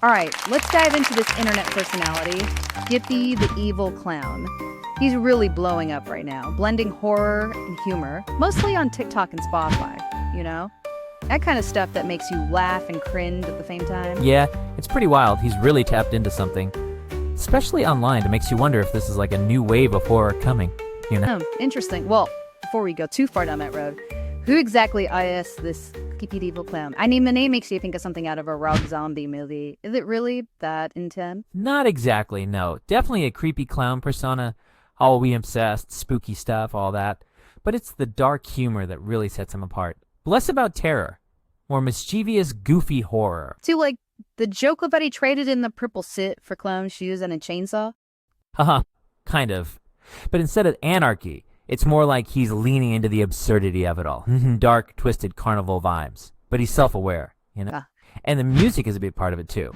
Alright, let's dive into this internet personality, Skippy the Evil Clown. He's really blowing up right now, blending horror and humor, mostly on TikTok and Spotify, you know? That kind of stuff that makes you laugh and cringe at the same time. Yeah, it's pretty wild. He's really tapped into something. Especially online, it makes you wonder if this is like a new wave of horror coming, you know? Interesting. Well, before we go too far down that road, who exactly is this Skippy the Evil Clown? I mean, the name makes you think of something out of a Rob Zombie movie. Is it really that intense? Not exactly, no. Definitely a creepy clown persona, Halloween obsessed, spooky stuff, all that. But it's the dark humor that really sets him apart. Less about terror, more mischievous, goofy horror. To like the joke about he traded in the purple sit for clown shoes and a chainsaw? Haha, kind of. But instead of anarchy, it's more like he's leaning into the absurdity of it all. Dark, twisted carnival vibes. But he's self-aware, you know? And the music is a big part of it too.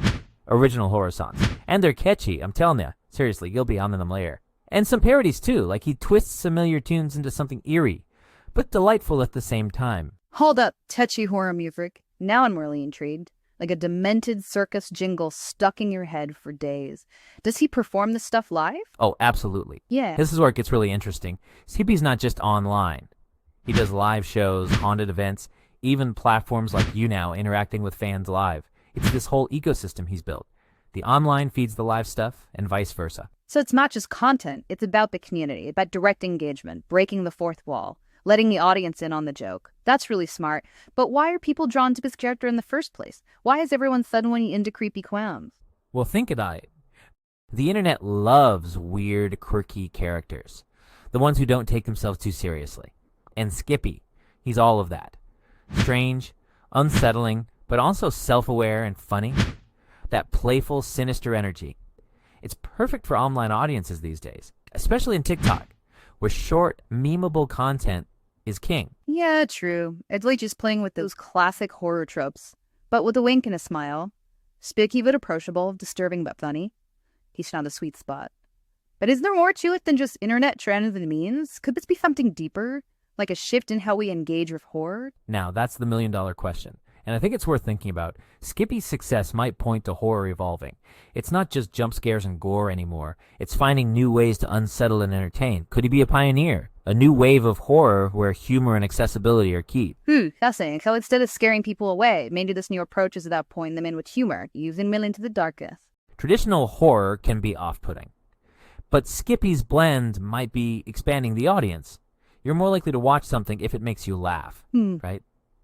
Original horror songs. And they're catchy, I'm telling you. Seriously, you'll be on them later. And some parodies too, like he twists familiar tunes into something eerie, but delightful at the same time. Hold up, touchy horror music. Now I'm really intrigued. Like a demented circus jingle stuck in your head for days. Does he perform this stuff live? Oh, absolutely. Yeah. This is where it gets really interesting. Skippy's not just online. He does live shows, haunted events, even platforms like YouNow interacting with fans live. It's this whole ecosystem he's built. The online feeds the live stuff, and vice versa. So it's not just content. It's about the community, about direct engagement, breaking the fourth wall, letting the audience in on the joke. That's really smart. But why are people drawn to this character in the first place? Why is everyone suddenly into creepy clowns? Well, think about it. The internet loves weird, quirky characters. The ones who don't take themselves too seriously. And Skippy, he's all of that. Strange, unsettling, but also self-aware and funny. That playful, sinister energy. It's perfect for online audiences these days, especially in TikTok, where short, memeable content is king. Yeah, true. It's like just playing with those classic horror tropes, but with a wink and a smile. Spooky but approachable, disturbing but funny. He's found a sweet spot. But is there more to it than just internet trends and memes? Could this be something deeper? Like a shift in how we engage with horror? Now, that's the million-dollar question. And I think it's worth thinking about. Skippy's success might point to horror evolving. It's not just jump scares and gore anymore. It's finding new ways to unsettle and entertain. Could he be a pioneer? A new wave of horror where humor and accessibility are key. Fascinating. So instead of scaring people away, maybe this new approach is about pointing them in with humor, using them into the darkest. Traditional horror can be off-putting. But Skippy's blend might be expanding the audience. You're more likely to watch something if it makes you laugh, right?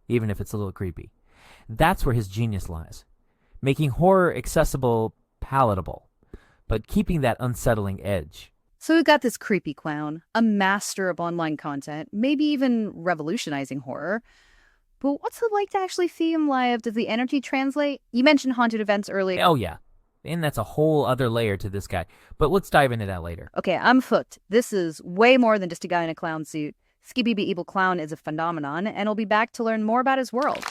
Even if it's a little creepy. That's where his genius lies. Making horror accessible, palatable, but keeping that unsettling edge. So we've got this creepy clown, a master of online content, maybe even revolutionizing horror. But what's it like to actually see him live? Does the energy translate? You mentioned haunted events earlier. Oh, yeah. And that's a whole other layer to this guy. But let's dive into that later. Okay, I'm hooked. This is way more than just a guy in a clown suit. Skippy the Evil Clown is a phenomenon, and we'll be back to learn more about his world.